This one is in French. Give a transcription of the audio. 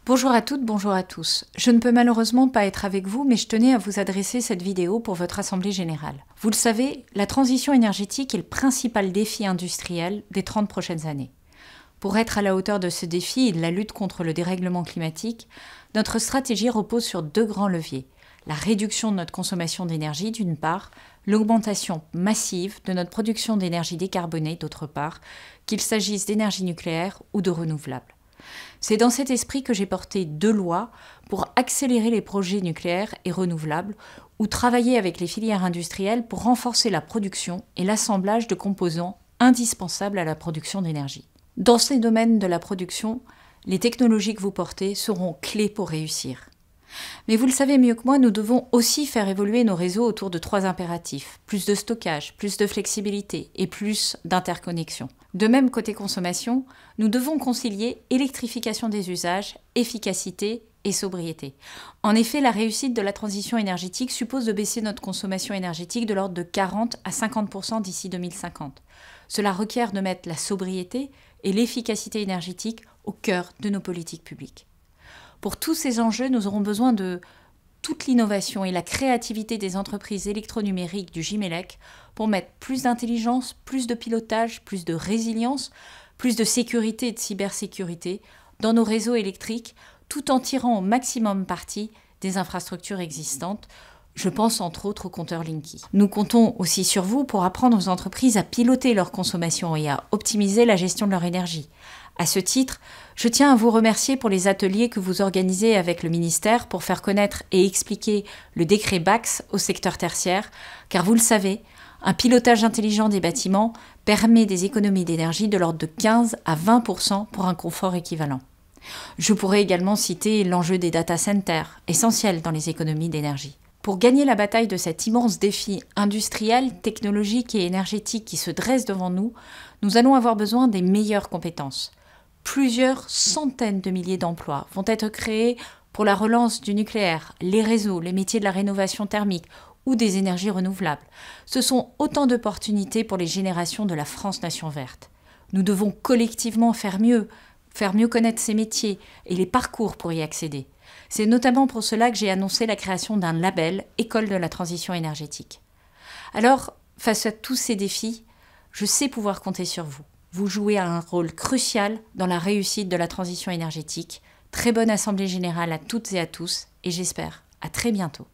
Bonjour à toutes, bonjour à tous. Je ne peux malheureusement pas être avec vous, mais je tenais à vous adresser cette vidéo pour votre assemblée générale. Vous le savez, la transition énergétique est le principal défi industriel des 30 prochaines années. Pour être à la hauteur de ce défi et de la lutte contre le dérèglement climatique, notre stratégie repose sur deux grands leviers. La réduction de notre consommation d'énergie d'une part, l'augmentation massive de notre production d'énergie décarbonée d'autre part, qu'il s'agisse d'énergie nucléaire ou de renouvelables. C'est dans cet esprit que j'ai porté deux lois pour accélérer les projets nucléaires et renouvelables ou travailler avec les filières industrielles pour renforcer la production et l'assemblage de composants indispensables à la production d'énergie. Dans ces domaines de la production, les technologies que vous portez seront clés pour réussir. Mais vous le savez mieux que moi, nous devons aussi faire évoluer nos réseaux autour de trois impératifs. Plus de stockage, plus de flexibilité et plus d'interconnexion. De même, côté consommation, nous devons concilier électrification des usages, efficacité et sobriété. En effet, la réussite de la transition énergétique suppose de baisser notre consommation énergétique de l'ordre de 40 à 50% d'ici 2050. Cela requiert de mettre la sobriété et l'efficacité énergétique au cœur de nos politiques publiques. Pour tous ces enjeux, nous aurons besoin de toute l'innovation et la créativité des entreprises électronumériques du GIMELEC pour mettre plus d'intelligence, plus de pilotage, plus de résilience, plus de sécurité et de cybersécurité dans nos réseaux électriques, tout en tirant au maximum parti des infrastructures existantes. Je pense entre autres au compteur Linky. Nous comptons aussi sur vous pour apprendre aux entreprises à piloter leur consommation et à optimiser la gestion de leur énergie. À ce titre, je tiens à vous remercier pour les ateliers que vous organisez avec le ministère pour faire connaître et expliquer le décret BACS au secteur tertiaire, car vous le savez, un pilotage intelligent des bâtiments permet des économies d'énergie de l'ordre de 15 à 20% pour un confort équivalent. Je pourrais également citer l'enjeu des data centers, essentiel dans les économies d'énergie. Pour gagner la bataille de cet immense défi industriel, technologique et énergétique qui se dresse devant nous, nous allons avoir besoin des meilleures compétences. Plusieurs centaines de milliers d'emplois vont être créés pour la relance du nucléaire, les réseaux, les métiers de la rénovation thermique ou des énergies renouvelables. Ce sont autant d'opportunités pour les générations de la France Nation Verte. Nous devons collectivement faire mieux connaître ces métiers et les parcours pour y accéder. C'est notamment pour cela que j'ai annoncé la création d'un label École de la transition énergétique. Alors, face à tous ces défis, je sais pouvoir compter sur vous. Vous jouez un rôle crucial dans la réussite de la transition énergétique. Très bonne assemblée générale à toutes et à tous et j'espère à très bientôt.